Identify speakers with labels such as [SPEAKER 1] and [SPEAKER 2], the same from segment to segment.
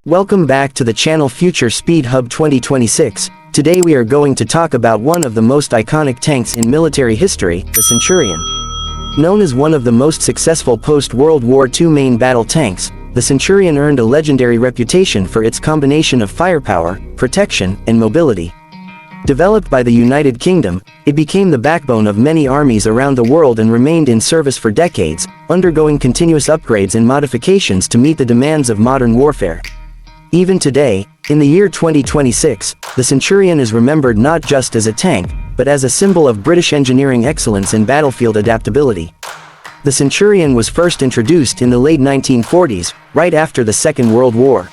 [SPEAKER 1] Welcome back to the channel Future Speed Hub 2026. Today we are going to talk about one of the most iconic tanks in military history, the Centurion. Known as one of the most successful post-World War II main battle tanks, the Centurion earned a legendary reputation for its combination of firepower, protection, and mobility. Developed by the United Kingdom, it became the backbone of many armies around the world and remained in service for decades, undergoing continuous upgrades and modifications to meet the demands of modern warfare. Even today, in the year 2026, the Centurion is remembered not just as a tank, but as a symbol of British engineering excellence and battlefield adaptability. The Centurion was first introduced in the late 1940s, right after the Second World War.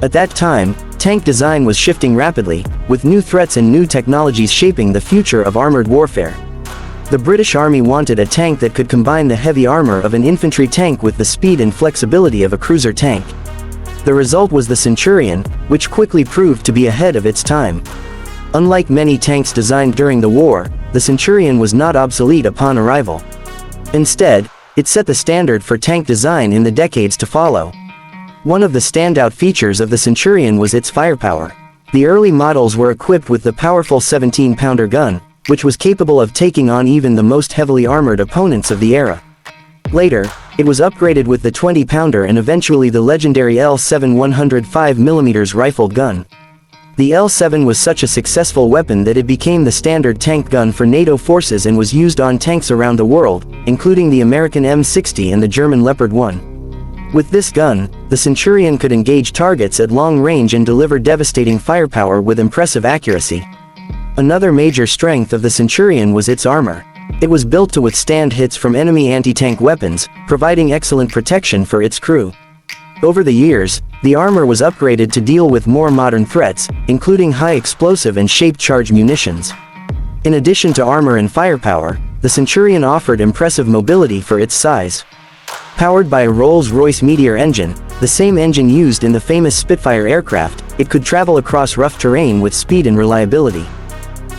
[SPEAKER 1] At that time, tank design was shifting rapidly, with new threats and new technologies shaping the future of armored warfare. The British Army wanted a tank that could combine the heavy armor of an infantry tank with the speed and flexibility of a cruiser tank. The result was the Centurion, which quickly proved to be ahead of its time. Unlike many tanks designed during the war, the Centurion was not obsolete upon arrival. Instead, it set the standard for tank design in the decades to follow. One of the standout features of the Centurion was its firepower. The early models were equipped with the powerful 17-pounder gun, which was capable of taking on even the most heavily armored opponents of the era. Later, it was upgraded with the 20-pounder and eventually the legendary L7 105mm rifled gun. The L7 was such a successful weapon that it became the standard tank gun for NATO forces and was used on tanks around the world, including the American M60 and the German Leopard 1. With this gun, the Centurion could engage targets at long range and deliver devastating firepower with impressive accuracy. Another major strength of the Centurion was its armor. It was built to withstand hits from enemy anti-tank weapons, providing excellent protection for its crew. Over the years, the armor was upgraded to deal with more modern threats, including high explosive and shape-charge munitions. In addition to armor and firepower, the Centurion offered impressive mobility for its size. Powered by a Rolls-Royce Meteor engine, the same engine used in the famous Spitfire aircraft, it could travel across rough terrain with speed and reliability.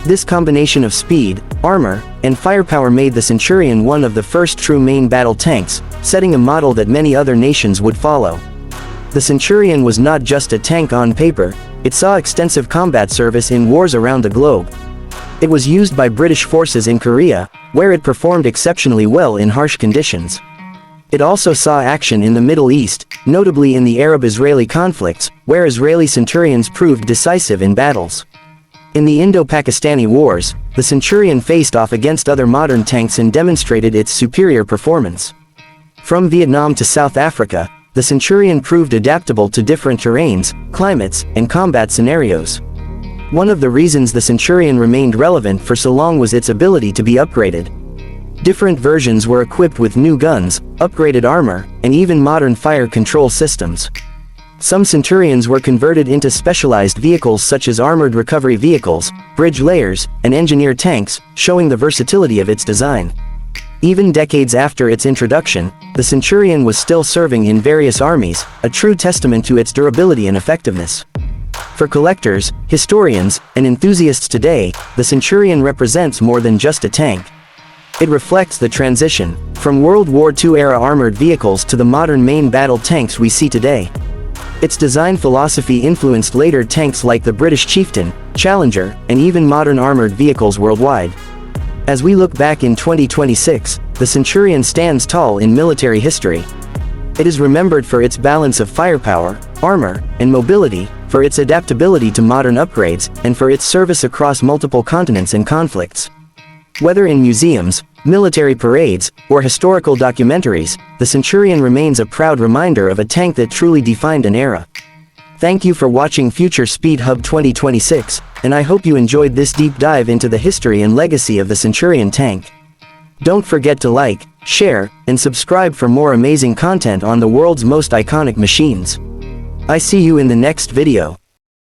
[SPEAKER 1] This combination of speed, armor, and firepower made the Centurion one of the first true main battle tanks, setting a model that many other nations would follow. The Centurion was not just a tank on paper, it saw extensive combat service in wars around the globe. It was used by British forces in Korea, where it performed exceptionally well in harsh conditions. It also saw action in the Middle East, notably in the Arab-Israeli conflicts, where Israeli Centurions proved decisive in battles. In the Indo-Pakistani Wars, the Centurion faced off against other modern tanks and demonstrated its superior performance. From Vietnam to South Africa, the Centurion proved adaptable to different terrains, climates, and combat scenarios. One of the reasons the Centurion remained relevant for so long was its ability to be upgraded. Different versions were equipped with new guns, upgraded armor, and even modern fire control systems. Some Centurions were converted into specialized vehicles such as armored recovery vehicles, bridge layers, and engineered tanks, showing the versatility of its design. Even decades after its introduction, the Centurion was still serving in various armies, a true testament to its durability and effectiveness. For collectors, historians, and enthusiasts today, the Centurion represents more than just a tank. It reflects the transition from World War II-era armored vehicles to the modern main battle tanks we see today. Its design philosophy influenced later tanks like the British Chieftain, Challenger, and even modern armored vehicles worldwide. As we look back in 2026, the Centurion stands tall in military history. It is remembered for its balance of firepower, armor, and mobility, for its adaptability to modern upgrades, and for its service across multiple continents and conflicts. Whether in museums, military parades, or historical documentaries, the Centurion remains a proud reminder of a tank that truly defined an era. Thank you for watching Future Speed Hub 2026, and I hope you enjoyed this deep dive into the history and legacy of the Centurion tank. Don't forget to like, share, and subscribe for more amazing content on the world's most iconic machines. I see you in the next video.